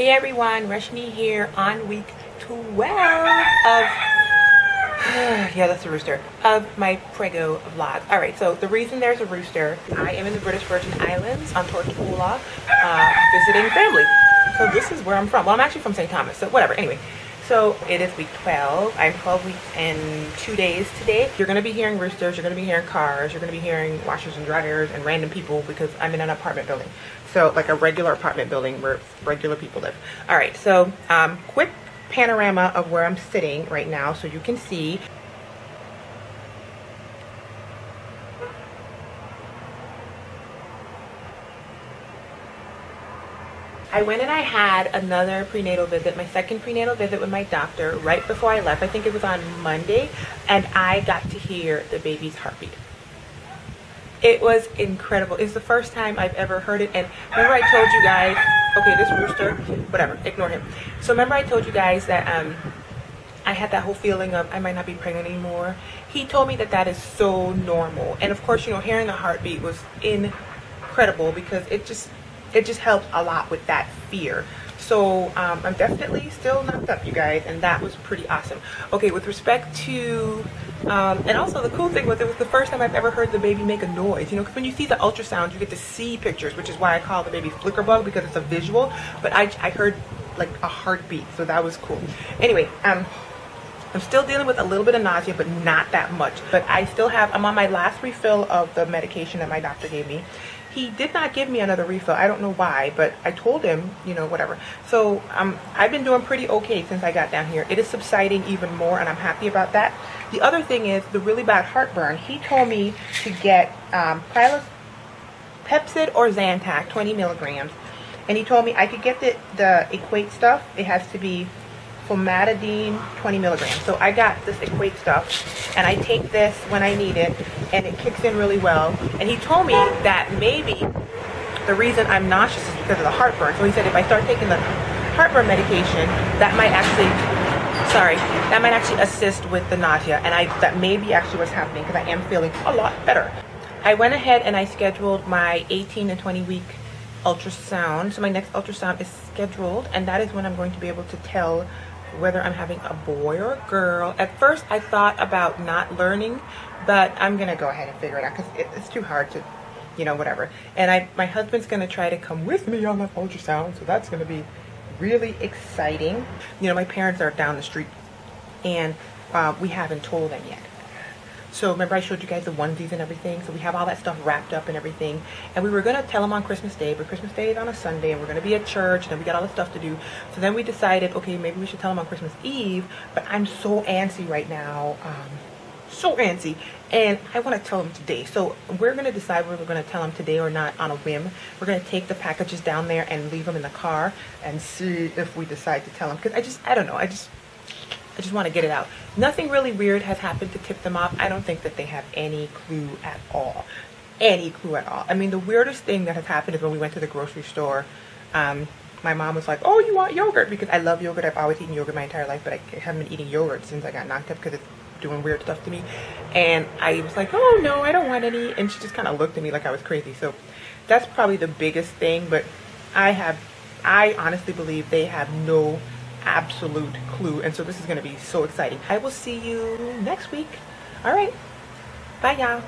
Hey everyone, Rashni here on week 12 of yeah, that's a rooster of my Prego vlog. All right, so the reason there's a rooster, I am in the British Virgin Islands on Tortola, visiting family. So this is where I'm from. Well, I'm actually from St. Thomas, so whatever. Anyway, so it is week 12. I'm 12 weeks and 2 days today. You're gonna be hearing roosters, you're gonna be hearing cars, you're gonna be hearing washers and dryers and random people because I'm in an apartment building. So like a regular apartment building where regular people live. All right, so quick panorama of where I'm sitting right now so you can see. I went and I had another prenatal visit, my second prenatal visit with my doctor right before I left. I think it was on Monday, and I got to hear the baby's heartbeat. It was incredible. It's the first time I've ever heard it. And remember I told you guys, okay, this rooster, whatever, ignore him. So remember I told you guys that I had that whole feeling of I might not be pregnant anymore. He told me that that is so normal. And of course, you know, hearing the heartbeat was incredible because it just helped a lot with that fear. So I'm definitely still knocked up, you guys, and that was pretty awesome. Okay, with respect to and also the cool thing was it was the first time I've ever heard the baby make a noise. You know, because when you see the ultrasound, you get to see pictures, which is why I call the baby flicker bug, because it's a visual. But I heard like a heartbeat, so that was cool. Anyway, I'm still dealing with a little bit of nausea, but not that much. But I'm on my last refill of the medication that my doctor gave me. He did not give me another refill. I don't know why, but I told him, you know, whatever. So I've been doing pretty okay since I got down here. It is subsiding even more, and I'm happy about that. The other thing is the really bad heartburn. He told me to get Pepcid or Zantac, 20 milligrams. And he told me I could get the Equate stuff. It has to be Famotidine 20 milligrams. So I got this Equate stuff, and I take this when I need it, and it kicks in really well. And he told me that maybe the reason I'm nauseous is because of the heartburn. So he said if I start taking the heartburn medication, that might actually assist with the nausea, and that may be actually what's happening because I am feeling a lot better. I went ahead and I scheduled my 18 and 20 week ultrasound. So my next ultrasound is scheduled, and that is when I'm going to be able to tell whether I'm having a boy or a girl. At first I thought about not learning, but I'm gonna go ahead and figure it out because it's too hard to, you know, whatever. And my husband's gonna try to come with me on that ultrasound, so that's gonna be really exciting. You know, my parents are down the street, and we haven't told them yet. So remember I showed you guys the onesies and everything, so we have all that stuff wrapped up and everything, and we were gonna tell them on Christmas Day, but Christmas Day is on a Sunday, and we're gonna be at church, and then we got all this stuff to do. So then we decided, okay, maybe we should tell them on Christmas Eve, but I'm so antsy right now, so antsy, and I want to tell them today. So we're gonna decide whether we're gonna tell them today or not on a whim. We're gonna take the packages down there and leave them in the car and see if we decide to tell them, because I don't know, I just want to get it out. Nothing really weird has happened to tip them off. I don't think that they have any clue at all. Any clue at all. I mean, the weirdest thing that has happened is when we went to the grocery store. My mom was like, oh, you want yogurt? Because I love yogurt. I've always eaten yogurt my entire life, but I haven't been eating yogurt since I got knocked up because it's doing weird stuff to me. And I was like, oh, no, I don't want any. And she just kind of looked at me like I was crazy. So that's probably the biggest thing. But I honestly believe they have no absolute clue, and so this is going to be so exciting. I will see you next week. All right, bye y'all.